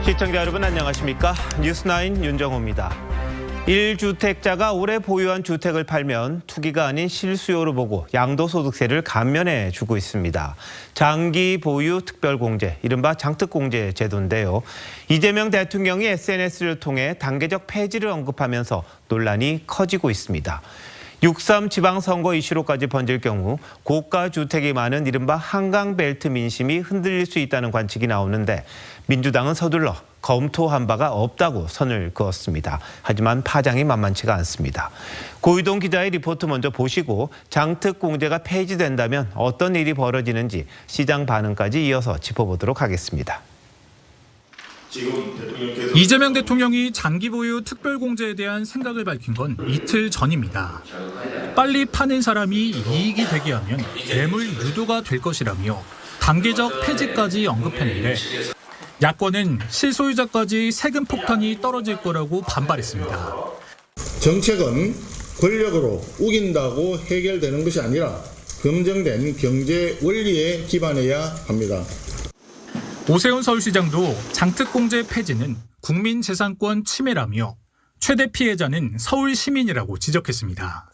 시청자 여러분 안녕하십니까? 뉴스9 윤정호입니다. 1주택자가 올해 보유한 주택을 팔면 투기가 아닌 실수요로 보고 양도소득세를 감면해 주고 있습니다. 장기 보유 특별공제, 이른바 장특공제 제도인데요. 이재명 대통령이 SNS를 통해 단계적 폐지를 언급하면서 논란이 커지고 있습니다. 6.3 지방선거 이슈로까지 번질 경우 고가 주택이 많은 이른바 한강벨트 민심이 흔들릴 수 있다는 관측이 나오는데 민주당은 서둘러 검토한 바가 없다고 선을 그었습니다. 하지만 파장이 만만치가 않습니다. 고유동 기자의 리포트 먼저 보시고 장특공제가 폐지된다면 어떤 일이 벌어지는지 시장 반응까지 이어서 짚어보도록 하겠습니다. 이재명 대통령이 장기 보유 특별공제에 대한 생각을 밝힌 건 이틀 전입니다. 빨리 파는 사람이 이익이 되게 하면 매물 유도가 될 것이라며 단계적 폐지까지 언급했는데 야권은 실소유자까지 세금 폭탄이 떨어질 거라고 반발했습니다. 정책은 권력으로 우긴다고 해결되는 것이 아니라 검증된 경제 원리에 기반해야 합니다. 오세훈 서울시장도 장특공제 폐지는 국민재산권 침해라며 최대 피해자는 서울 시민이라고 지적했습니다.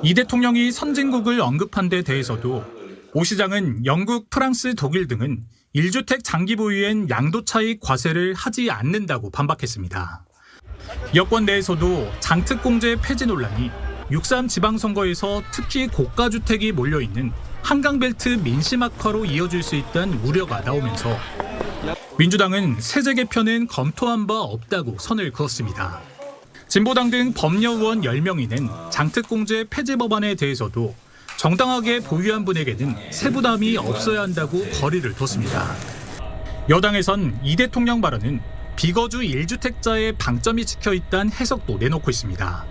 이 대통령이 선진국을 언급한 데 대해서도 오 시장은 영국, 프랑스, 독일 등은 1주택 장기 보유엔 양도차익 과세를 하지 않는다고 반박했습니다. 여권 내에서도 장특공제 폐지 논란이 6.3 지방선거에서 특히 고가주택이 몰려있는 한강벨트 민심 악화로 이어질 수 있다는 우려가 나오면서 민주당은 세제 개편은 검토한 바 없다고 선을 그었습니다. 진보당 등 법여의원 10명이 낸 장특공제 폐지 법안에 대해서도 정당하게 보유한 분에게는 세부담이 없어야 한다고 거리를 뒀습니다. 여당에선 이 대통령 발언은 비거주 1주택자의 방점이 찍혀있다는 해석도 내놓고 있습니다.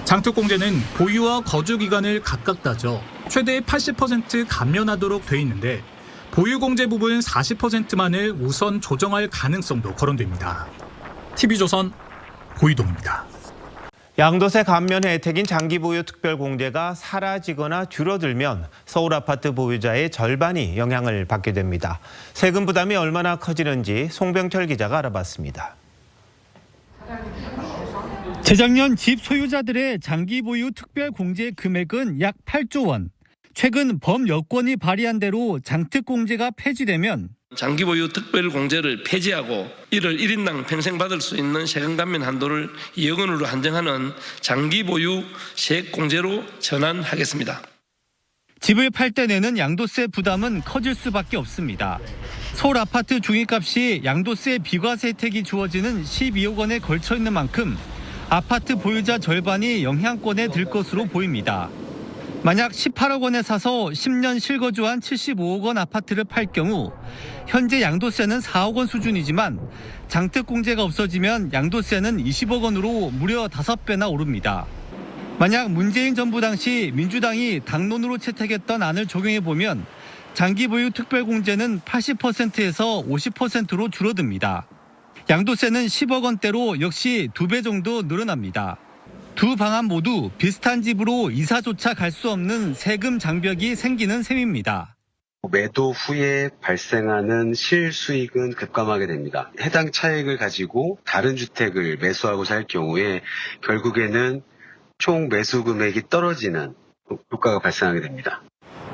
장특공제는 보유와 거주 기간을 각각 따져 최대 80% 감면하도록 돼 있는데 보유공제 부분 40%만을 우선 조정할 가능성도 거론됩니다. TV조선 고유동입니다. 양도세 감면 혜택인 장기 보유 특별공제가 사라지거나 줄어들면 서울 아파트 보유자의 절반이 영향을 받게 됩니다. 세금 부담이 얼마나 커지는지 송병철 기자가 알아봤습니다. 재작년 집 소유자들의 장기 보유 특별공제 금액은 약 8조 원. 최근 범여권이 발의한 대로 장특공제가 폐지되면 장기 보유 특별공제를 폐지하고 이를 1인당 평생 받을 수 있는 세금 감면 한도를 2억 원으로 한정하는 장기 보유 세액공제로 전환하겠습니다. 집을 팔 때 내는 양도세 부담은 커질 수밖에 없습니다. 서울 아파트 중위값이 양도세 비과세 혜택이 주어지는 12억 원에 걸쳐 있는 만큼 아파트 보유자 절반이 영향권에 들 것으로 보입니다. 만약 18억 원에 사서 10년 실거주한 75억 원 아파트를 팔 경우 현재 양도세는 4억 원 수준이지만 장특공제가 없어지면 양도세는 20억 원으로 무려 5배나 오릅니다. 만약 문재인 정부 당시 민주당이 당론으로 채택했던 안을 적용해보면 장기 보유 특별공제는 80%에서 50%로 줄어듭니다. 양도세는 10억 원대로 역시 2배 정도 늘어납니다. 두 방안 모두 비슷한 집으로 이사조차 갈 수 없는 세금 장벽이 생기는 셈입니다. 매도 후에 발생하는 실수익은 급감하게 됩니다. 해당 차익을 가지고 다른 주택을 매수하고자 할 경우에 결국에는 총 매수 금액이 떨어지는 효과가 발생하게 됩니다.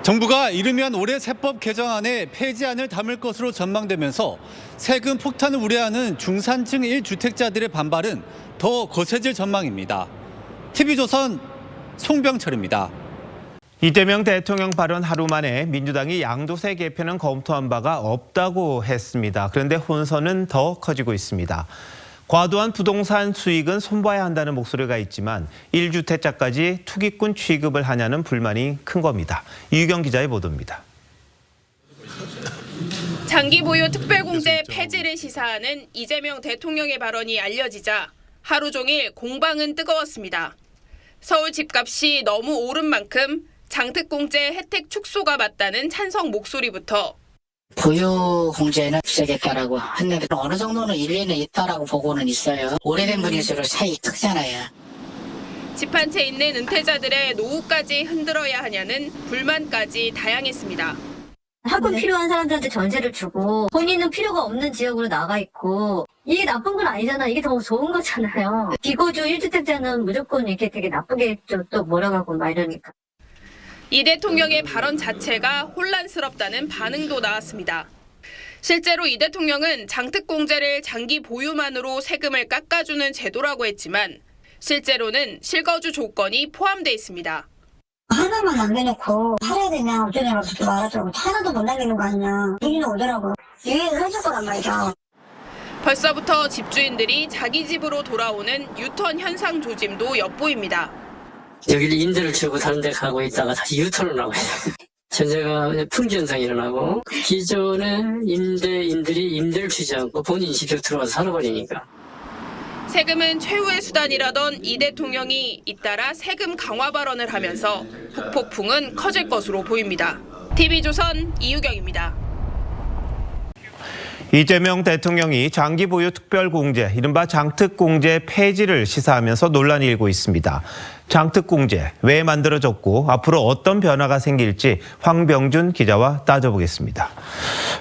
정부가 이르면 올해 세법 개정안에 폐지안을 담을 것으로 전망되면서 세금 폭탄을 우려하는 중산층 1주택자들의 반발은 더 거세질 전망입니다. TV조선 송병철입니다. 이재명 대통령 발언 하루 만에 민주당이 양도세 개편은 검토한 바가 없다고 했습니다. 그런데 혼선은 더 커지고 있습니다. 과도한 부동산 수익은 손봐야 한다는 목소리가 있지만 1주택자까지 투기꾼 취급을 하냐는 불만이 큰 겁니다. 이유경 기자의 보도입니다. 장기 보유 특별공제 폐지를 시사하는 이재명 대통령의 발언이 알려지자 하루 종일 공방은 뜨거웠습니다. 서울 집값이 너무 오른 만큼 장특공제 혜택 축소가 맞다는 찬성 목소리부터 보유공제는 없애겠다라고 했는데 어느 정도는 일리는 있다라고 보고는 있어요. 오래된 분일수록 차이 크잖아요. 집 한 채 있는 은퇴자들의 노후까지 흔들어야 하냐는 불만까지 다양했습니다. 학군 필요한 사람들한테 전세를 주고 본인은 필요가 없는 지역으로 나가 있고 이게 나쁜 건 아니잖아. 이게 더 좋은 거잖아요. 비거주 1주택자는 무조건 이렇게 되게 나쁘게 좀 또 몰아가고 막 이러니까. 이 대통령의 발언 자체가 혼란스럽다는 반응도 나왔습니다. 실제로 이 대통령은 장특공제를 장기 보유만으로 세금을 깎아주는 제도라고 했지만 실제로는 실거주 조건이 포함돼 있습니다. 하나만 남겨놓고 팔아야 되냐 어쩌냐고 말하더라고. 하나도 못 남기는 거 아니냐. 얘기는 오더라고. 얘기는 해줄 거란 말이죠. 벌써부터 집주인들이 자기 집으로 돌아오는 유턴 현상 조짐도 엿보입니다. 여기를 임대를 주고 다른 데 가고 있다가 다시 유턴을 하고 있어요. 전세가 풍지 현상이 일어나고 기존의 임대인들이 임대를 주지 않고 본인 직접 들어가서 살아버리니까. 세금은 최후의 수단이라던 이 대통령이 잇따라 세금 강화 발언을 하면서 북폭풍은 커질 것으로 보입니다. TV조선 이유경입니다. 이재명 대통령이 장기 보유 특별공제, 이른바 장특공제 폐지를 시사하면서 논란이 일고 있습니다. 장특공제 왜 만들어졌고 앞으로 어떤 변화가 생길지 황병준 기자와 따져보겠습니다.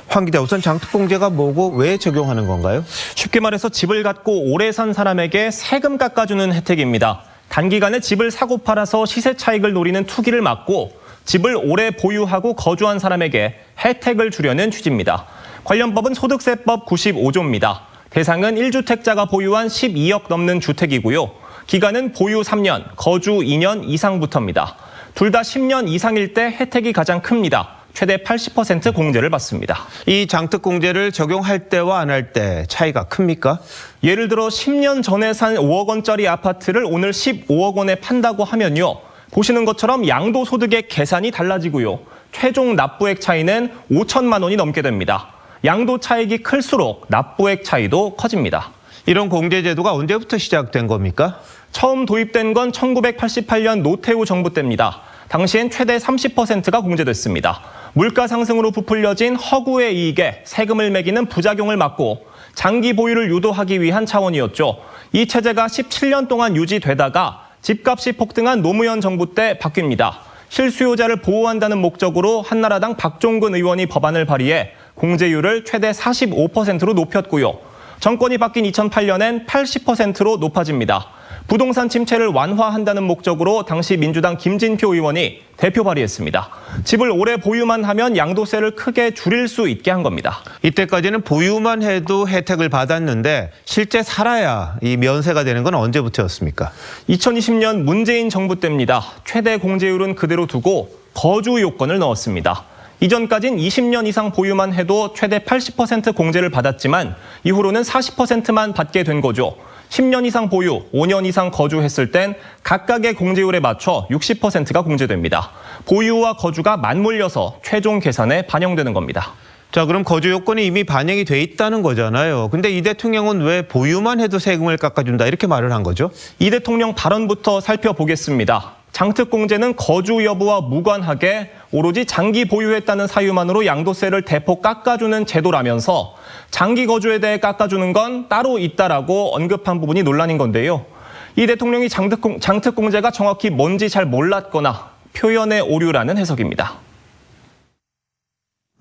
황 기자, 우선 장특공제가 뭐고 왜 적용하는 건가요? 쉽게 말해서 집을 갖고 오래 산 사람에게 세금 깎아주는 혜택입니다. 단기간에 집을 사고 팔아서 시세 차익을 노리는 투기를 막고 집을 오래 보유하고 거주한 사람에게 혜택을 주려는 취지입니다. 관련 법은 소득세법 95조입니다. 대상은 1주택자가 보유한 12억 넘는 주택이고요. 기간은 보유 3년, 거주 2년 이상부터입니다. 둘 다 10년 이상일 때 혜택이 가장 큽니다. 최대 80% 공제를 받습니다. 이 장특공제를 적용할 때와 안 할 때 차이가 큽니까? 예를 들어 10년 전에 산 5억 원짜리 아파트를 오늘 15억 원에 판다고 하면요. 보시는 것처럼 양도소득의 계산이 달라지고요. 최종 납부액 차이는 5천만 원이 넘게 됩니다. 양도 차익이 클수록 납부액 차이도 커집니다. 이런 공제제도가 언제부터 시작된 겁니까? 처음 도입된 건 1988년 노태우 정부 때입니다. 당시엔 최대 30%가 공제됐습니다. 물가 상승으로 부풀려진 허구의 이익에 세금을 매기는 부작용을 막고 장기 보유를 유도하기 위한 차원이었죠. 이 체제가 17년 동안 유지되다가 집값이 폭등한 노무현 정부 때 바뀝니다. 실수요자를 보호한다는 목적으로 한나라당 박종근 의원이 법안을 발의해 공제율을 최대 45%로 높였고요. 정권이 바뀐 2008년엔 80%로 높아집니다. 부동산 침체를 완화한다는 목적으로 당시 민주당 김진표 의원이 대표 발의했습니다. 집을 오래 보유만 하면 양도세를 크게 줄일 수 있게 한 겁니다. 이때까지는 보유만 해도 혜택을 받았는데 실제 살아야 이 면세가 되는 건 언제부터였습니까? 2020년 문재인 정부 때입니다. 최대 공제율은 그대로 두고 거주 요건을 넣었습니다. 이전까진 20년 이상 보유만 해도 최대 80% 공제를 받았지만 이후로는 40%만 받게 된 거죠. 10년 이상 보유, 5년 이상 거주했을 땐 각각의 공제율에 맞춰 60%가 공제됩니다. 보유와 거주가 맞물려서 최종 계산에 반영되는 겁니다. 자, 그럼 거주 요건이 이미 반영이 돼 있다는 거잖아요. 근데 이 대통령은 왜 보유만 해도 세금을 깎아준다 이렇게 말을 한 거죠? 이 대통령 발언부터 살펴보겠습니다. 장특공제는 거주 여부와 무관하게 오로지 장기 보유했다는 사유만으로 양도세를 대폭 깎아주는 제도라면서 장기 거주에 대해 깎아주는 건 따로 있다라고 언급한 부분이 논란인 건데요. 이 대통령이 장특공제가 정확히 뭔지 잘 몰랐거나 표현의 오류라는 해석입니다.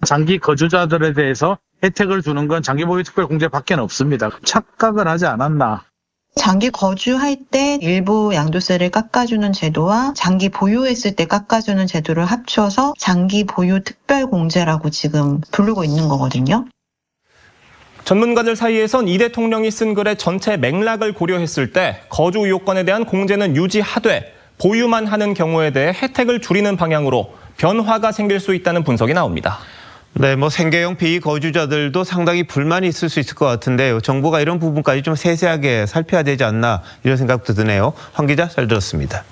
장기 거주자들에 대해서 혜택을 주는 건 장기보유특별공제밖에 없습니다. 착각을 하지 않았나. 장기 거주할 때 일부 양도세를 깎아주는 제도와 장기 보유했을 때 깎아주는 제도를 합쳐서 장기 보유 특별공제라고 지금 부르고 있는 거거든요. 전문가들 사이에선 이 대통령이 쓴 글의 전체 맥락을 고려했을 때 거주 요건에 대한 공제는 유지하되 보유만 하는 경우에 대해 혜택을 줄이는 방향으로 변화가 생길 수 있다는 분석이 나옵니다. 네, 생계형 비거주자들도 상당히 불만이 있을 수 있을 것 같은데요. 정부가 이런 부분까지 좀 세세하게 살펴야 되지 않나 이런 생각도 드네요. 황 기자, 잘 들었습니다.